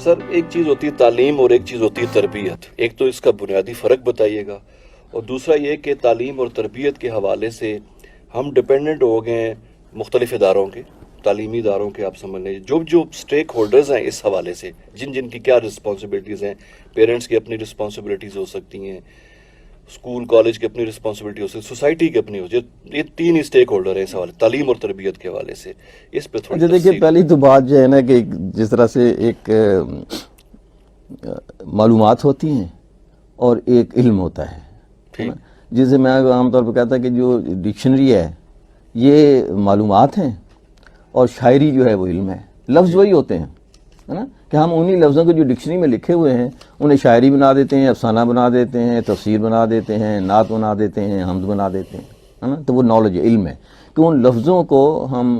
سر ایک چیز ہوتی ہے تعلیم اور ایک چیز ہوتی ہے تربیت. ایک تو اس کا بنیادی فرق بتائیے گا، اور دوسرا یہ کہ تعلیم اور تربیت کے حوالے سے ہم ڈپینڈنٹ ہو گئے ہیں مختلف اداروں کے، تعلیمی اداروں کے. آپ سمجھ لیں جو اسٹیک ہولڈرز ہیں اس حوالے سے، جن کی کیا رسپانسبلٹیز ہیں. پیرنٹس کی اپنی رسپانسبلٹیز ہو سکتی ہیں، اسکول کالج کی اپنی رسپانسبلٹی ہو سکتی ہے، سوسائٹی کی اپنی ہو. یہ تین ہی اسٹیک ہولڈر ہیں اس حوالے، تعلیم اور تربیت کے حوالے سے. اس پہ تھوڑی دیکھیے پہلی تو بات جو ہے نا کہ جس طرح سے ایک معلومات ہوتی ہیں اور ایک علم ہوتا ہے، جسے میں عام طور پہ کہتا کہ جو ڈکشنری ہے یہ معلومات ہیں اور شاعری جو ہے وہ علم ہے. لفظ وہی ہوتے ہیں، ہے نا، کہ ہم انہی لفظوں کو جو ڈکشنری میں لکھے ہوئے ہیں انہیں شاعری بنا دیتے ہیں، افسانہ بنا دیتے ہیں، تفسیر بنا دیتے ہیں، نعت بنا دیتے ہیں، حمد بنا دیتے ہیں، ہے نا. تو وہ نالج علم ہے کہ ان لفظوں کو ہم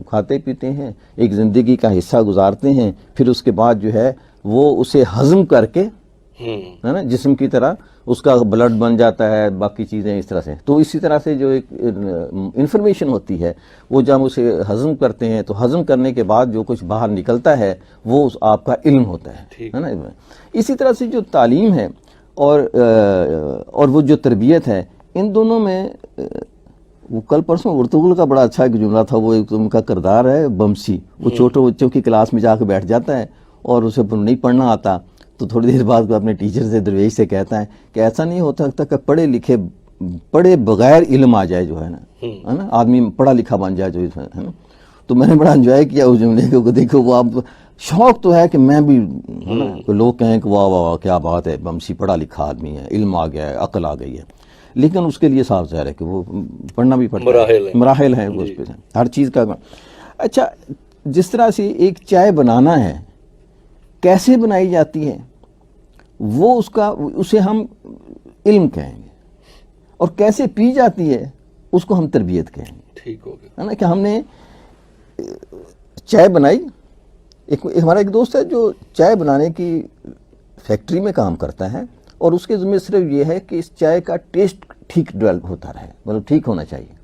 کھاتے پیتے ہیں، ایک زندگی کا حصہ گزارتے ہیں، پھر اس کے بعد جو ہے وہ اسے ہضم کر کے، ہے نا، جسم کی طرح اس کا بلڈ بن جاتا ہے، باقی چیزیں اس طرح سے. تو اسی طرح سے جو ایک انفارمیشن ہوتی ہے وہ جب ہم اسے ہضم کرتے ہیں تو ہضم کرنے کے بعد جو کچھ باہر نکلتا ہے وہ آپ کا علم ہوتا ہے نا. اسی طرح سے جو تعلیم ہے اور وہ جو تربیت ہے، ان دونوں میں وہ کل پرسوں ارطغرل کا بڑا اچھا ایک جملہ تھا. وہ ایک ان کا کردار ہے بمسی، وہ چھوٹے بچوں کی کلاس میں جا کے بیٹھ جاتا ہے اور اسے نہیں پڑھنا آتا تو تھوڑی دیر بعد اپنے ٹیچر سے درویش سے کہتا ہے کہ ایسا نہیں ہوتا کہ پڑھے لکھے پڑھے بغیر علم آ جائے جو ہے نا، آدمی پڑھا لکھا بن جائے جو ہے نا. تو میں نے بڑا انجوائے کیا اس جملے کو. دیکھو وہ اب شوق تو ہے کہ میں بھی، ہے نا، لوگ کہیں کہ واہ واہ کیا بات ہے، بمسی پڑھا لکھا آدمی ہے، علم آ گیا ہے، عقل آ گئی ہے. لیکن اس کے لیے صاف ظاہر ہے کہ وہ پڑھنا بھی پڑتا ہے، مراحل ہیں وہ اس پہ ہر چیز کا. اچھا، جس طرح سے ایک چائے بنانا ہے، کیسے بنائی جاتی ہے وہ اسے ہم علم کہیں گے، اور کیسے پی جاتی ہے اس کو ہم تربیت کہیں گے. ٹھیک ہو گیا، ہے نا، کہ ہم نے چائے بنائی. ہمارا ایک دوست ہے جو چائے بنانے کی فیکٹری میں کام کرتا ہے، اور اس کے ذمہ صرف یہ ہے کہ اس چائے کا ٹیسٹ ٹھیک ڈیولپ ہوتا رہے، مطلب ٹھیک ہونا چاہیے.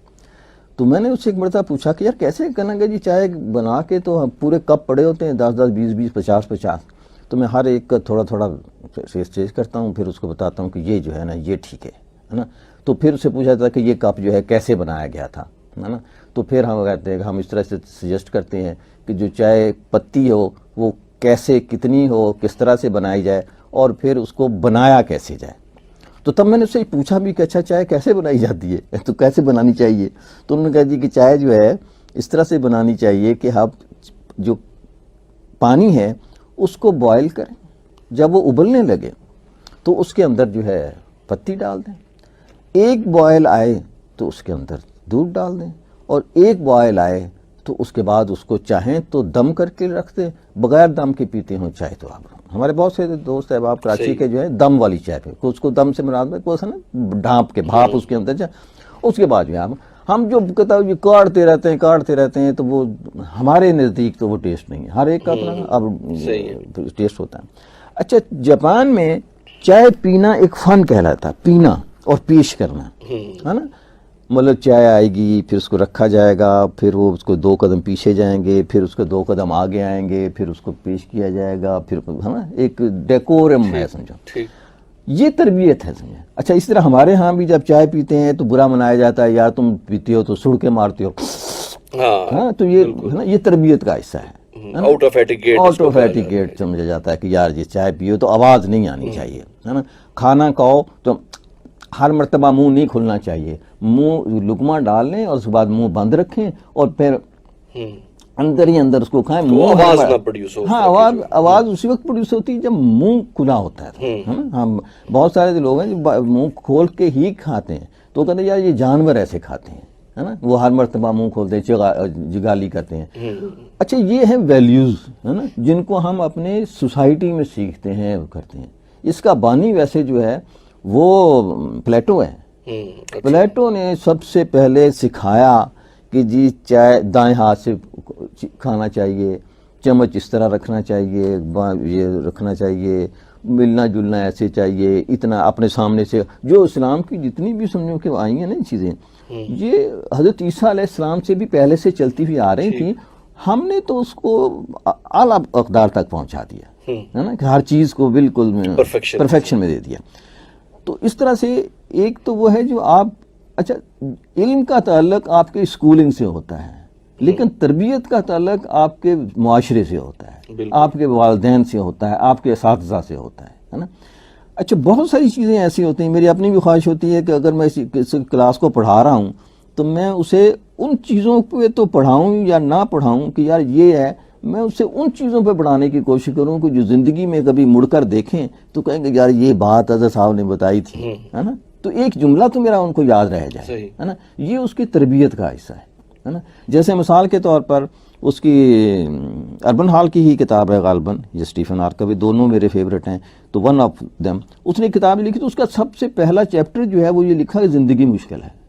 تو میں نے اس سے ایک مرتبہ پوچھا کہ یار کیسے کرنا گا جی، چائے بنا کے تو پورے کپ پڑے ہوتے ہیں، 10 20 50 تو میں ہر ایک کا تھوڑا تھوڑا ٹیسٹ کرتا ہوں، پھر اس کو بتاتا ہوں کہ یہ جو ہے نا یہ ٹھیک ہے نا. تو پھر اسے پوچھا تھا کہ یہ کپ جو ہے کیسے بنایا گیا تھا، ہے نا. تو پھر ہم کہتے ہیں کہ ہم اس طرح سے سجیسٹ کرتے ہیں کہ جو چائے پتی ہو وہ کیسے، کتنی ہو، کس طرح سے بنائی جائے، اور پھر اس کو بنایا کیسے جائے. تو تب میں نے اس سے پوچھا بھی کہ اچھا چائے کیسے بنائی جاتی ہے، تو کیسے بنانی چاہیے. تو انہوں نے کہا جی کہ چائے جو ہے اس طرح سے بنانی چاہیے کہ آپ جو پانی ہے اس کو بوائل کریں، جب وہ ابلنے لگے تو اس کے اندر جو ہے پتی ڈال دیں. ایک بوائل آئے تو اس کے اندر دودھ ڈال دیں، اور ایک بوائل آئے تو اس کے بعد اس کو چاہیں تو دم کر کے رکھ دیں، بغیر دم کے پیتے ہوں چائے تو آپ. ہمارے بہت سے دوست احباب کراچی کے جو ہے دم والی چائے پہ، اس کو دم سے مراد ہے کوئی نا ڈھانپ کے بھاپ اس کے اندر جائے. اس کے بعد جو ہے ہم جو کتاب کاٹتے رہتے ہیں تو وہ ہمارے نزدیک تو وہ ٹیسٹ نہیں ہے. ہر ایک کا اپنا اب ٹیسٹ ہوتا ہے. اچھا، جاپان میں چائے پینا ایک فن کہلاتا ہے، پینا اور پیش کرنا، ہے نا. مطلب چائے آئے گی، پھر اس کو رکھا جائے گا، پھر وہ اس کو 2 قدم پیچھے جائیں گے، پھر اس کو 2 قدم آگے آئیں گے، پھر اس کو پیش کیا جائے گا، پھر ہے نا ایک ڈیکورم ہے سمجھو. یہ تربیت ہے سمجھے. اچھا، اس طرح ہمارے ہاں بھی جب چائے پیتے ہیں تو برا منایا جاتا ہے، یا تم پیتے ہو تو سڑ کے مارتے ہو، ہاں. تو یہ ہے نا، یہ تربیت کا حصہ ہے، آؤٹ آف ایٹیکیٹ سمجھا جاتا ہے کہ یار یہ چائے پیو تو آواز نہیں آنی چاہیے، ہے نا. کھانا کھاؤ تو ہر مرتبہ منہ نہیں کھلنا چاہیے، منہ لقمہ ڈال لیں اور اس کے بعد منہ بند رکھیں، اور پھر اندر ہی اندر اس کو کھائیں. آواز نہ پروڈیوس ہو. ہاں، آواز اسی وقت پروڈیوس ہوتی ہے جب منہ کھلا ہوتا ہے نا. ہم بہت سارے لوگ ہیں جو منہ کھول کے ہی کھاتے ہیں، تو کہتے ہیں یار یہ جانور ایسے کھاتے ہیں، ہے نا. وہ ہر مرتبہ منہ کھولتے ہیں، جگالی کرتے ہیں. اچھا، یہ ہیں ویلیوز، ہے نا، جن کو ہم اپنے سوسائٹی میں سیکھتے ہیں، کرتے ہیں. اس کا بانی ویسے جو ہے وہ پلیٹو ہے. پلیٹو نے سب سے پہلے سکھایا کہ جی چائے دائیں ہاتھ سے کھانا چاہیے، چمچ اس طرح رکھنا چاہیے، یہ رکھنا چاہیے، ملنا جلنا ایسے چاہیے، اتنا اپنے سامنے سے. جو اسلام کی جتنی بھی سمجھو کہ آئی ہیں نا چیزیں، یہ حضرت عیسیٰ علیہ السلام سے بھی پہلے سے چلتی ہوئی آ رہی تھیں. ہم نے تو اس کو اعلیٰ اقدار تک پہنچا دیا. ہے نا, کہ ہر چیز کو بالکل Perfection. پرفیکشن میں دے دیا. تو اس طرح سے ایک تو وہ ہے جو آپ, اچھا علم کا تعلق آپ کے اسکولنگ سے ہوتا ہے, لیکن تربیت کا تعلق آپ کے معاشرے سے ہوتا ہے, آپ کے والدین سے ہوتا ہے, آپ کے اساتذہ سے ہوتا ہے نا. اچھا بہت ساری چیزیں ایسی ہوتی ہیں, میری اپنی بھی خواہش ہوتی ہے کہ اگر میں کسی کلاس کو پڑھا رہا ہوں تو میں اسے ان چیزوں پہ تو پڑھاؤں یا نہ پڑھاؤں کہ یار یہ ہے, میں اسے ان چیزوں پہ پڑھانے کی کوشش کروں کہ جو زندگی میں کبھی مڑ کر دیکھیں تو کہیں گے یار یہ بات اظہر صاحب نے بتائی تھی, ہے نا. تو ایک جملہ تو میرا ان کو یاد رہ جائے, ہے نا. یہ اس کی تربیت کا حصہ ہے نا. جیسے مثال کے طور پر اس کی اربن ہال کی ہی کتاب ہے غالباً, یہ اسٹیفن ہارکوی, دونوں میرے فیورٹ ہیں. تو ون آف دیم اس نے کتاب لکھی تو اس کا سب سے پہلا چیپٹر جو ہے وہ یہ لکھا کہ زندگی مشکل ہے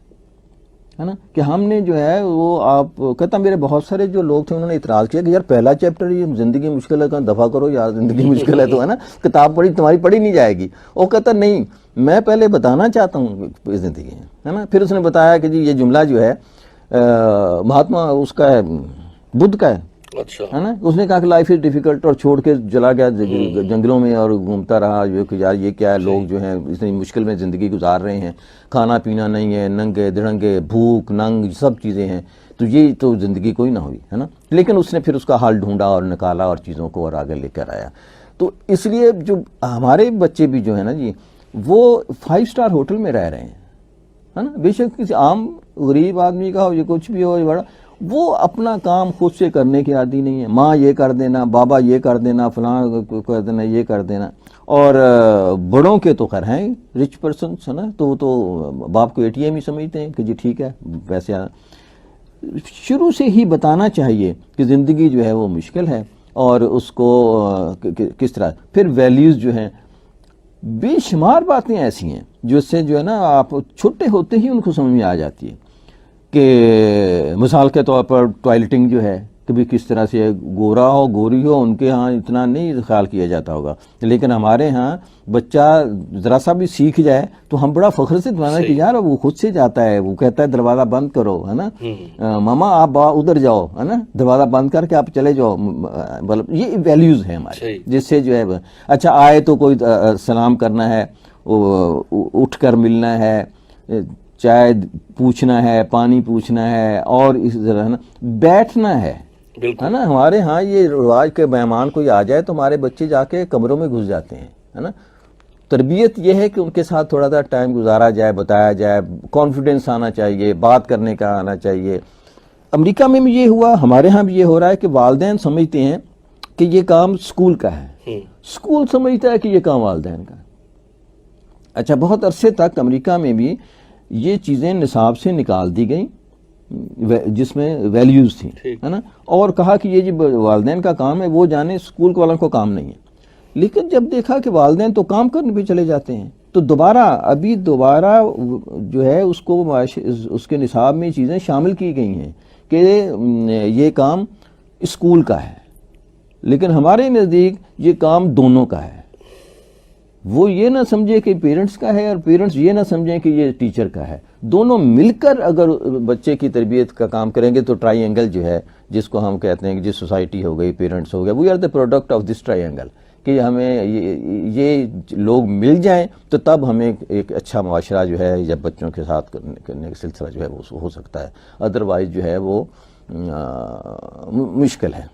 نا. کہ ہم نے جو ہے وہ, آپ کہتا میرے بہت سارے جو لوگ تھے انہوں نے اعتراض کیا کہ یار پہلا چیپٹر یہ زندگی مشکل ہے, کہاں دفعہ کرو یار, زندگی مشکل ہے تو ہے نا, کتاب پڑھی تمہاری پڑھی نہیں جائے گی. وہ کہتا نہیں, میں پہلے بتانا چاہتا ہوں زندگی ہے نا. پھر اس نے بتایا کہ جی یہ جملہ جو ہے مہاتما اس کا ہے, بدھ کا ہے, اچھا ہے نا. اس نے کہا کہ لائف از ڈیفیکلٹ, اور چھوڑ کے چلا گیا جنگلوں میں اور گھومتا رہا جو کہ یار یہ کیا ہے, لوگ جو ہیں اتنی مشکل میں زندگی گزار رہے ہیں, کھانا پینا نہیں ہے, ننگے دڑنگے, بھوک ننگ سب چیزیں ہیں, تو یہ تو زندگی کوئی نہ ہوئی, ہے نا. لیکن اس نے پھر اس کا حل ڈھونڈا اور نکالا اور چیزوں کو اور آگے لے کر آیا. تو اس لیے جو ہمارے بچے بھی جو ہیں نا جی, وہ 5 اسٹار ہوٹل میں رہ رہے ہیں, ہے نا. بے شک کسی عام غریب آدمی کا ہو یا کچھ بھی ہو بڑا, وہ اپنا کام خود سے کرنے کی عادی نہیں ہے. ماں یہ کر دینا, بابا یہ کر دینا, فلاں کر دینا, یہ کر دینا. اور بڑوں کے تو خیر ہیں رچ پرسنس, ہے نا, تو وہ تو باپ کو ATM ہی سمجھتے ہیں کہ جی ٹھیک ہے پیسے آنا. شروع سے ہی بتانا چاہیے کہ زندگی جو ہے وہ مشکل ہے, اور اس کو کس طرح. پھر ویلیوز جو ہیں, بے شمار باتیں ایسی ہیں جو اس سے جو ہے نا آپ چھوٹے ہوتے ہی ان کو سمجھ میں آ جاتی ہے. کہ مثال کے طور پر ٹوائلٹنگ جو ہے, کبھی کس طرح سے گورا ہو گوری ہو ان کے ہاں اتنا نہیں خیال کیا جاتا ہوگا, لیکن ہمارے ہاں بچہ ذرا سا بھی سیکھ جائے تو ہم بڑا فخر سے بتانا کہ یار وہ خود سے جاتا ہے, وہ کہتا ہے دروازہ بند کرو, ہے نا, ماما آپ ادھر جاؤ, ہے نا, دروازہ بند کر کے آپ چلے جاؤ. مطلب یہ ویلیوز ہیں ہمارے, جس سے جو ہے اچھا آئے تو کوئی سلام کرنا ہے, اٹھ کر ملنا ہے, چائے پوچھنا ہے, پانی پوچھنا ہے, اور اس طرح ہے نا بیٹھنا ہے, ہے نا. ہمارے ہاں یہ رواج کے مہمان کوئی آ جائے تو ہمارے بچے جا کے کمروں میں گھس جاتے ہیں, ہے نا. تربیت یہ ہے کہ ان کے ساتھ تھوڑا سا ٹائم گزارا جائے, بتایا جائے, کانفیڈنس آنا چاہیے, بات کرنے کا آنا چاہیے. امریکہ میں بھی یہ ہوا, ہمارے ہاں بھی یہ ہو رہا ہے کہ والدین سمجھتے ہیں کہ یہ کام اسکول کا ہے, اسکول سمجھتا ہے کہ یہ کام والدین کا ہے. اچھا بہت عرصے تک امریکہ میں بھی یہ چیزیں نصاب سے نکال دی گئیں جس میں ویلیوز تھیں, ہے نا, اور کہا کہ یہ جو والدین کا کام ہے وہ جانے, اسکول والوں کو کام نہیں ہے. لیکن جب دیکھا کہ والدین تو کام کرنے پہ چلے جاتے ہیں تو دوبارہ جو ہے اس کو اس کے نصاب میں چیزیں شامل کی گئی ہیں کہ یہ کام اسکول کا ہے, لیکن ہمارے نزدیک یہ کام دونوں کا ہے. وہ یہ نہ سمجھے کہ پیرنٹس کا ہے, اور پیرنٹس یہ نہ سمجھیں کہ یہ ٹیچر کا ہے. دونوں مل کر اگر بچے کی تربیت کا کام کریں گے تو ٹرائی اینگل جو ہے, جس کو ہم کہتے ہیں کہ جس سوسائٹی ہو گئی, پیرنٹس ہو گیا, we are the product of this triangle, کہ ہمیں یہ لوگ مل جائیں تو تب ہمیں ایک اچھا معاشرہ جو ہے یا بچوں کے ساتھ کرنے کا سلسلہ جو ہے وہ ہو سکتا ہے. ادروائز جو ہے وہ مشکل ہے.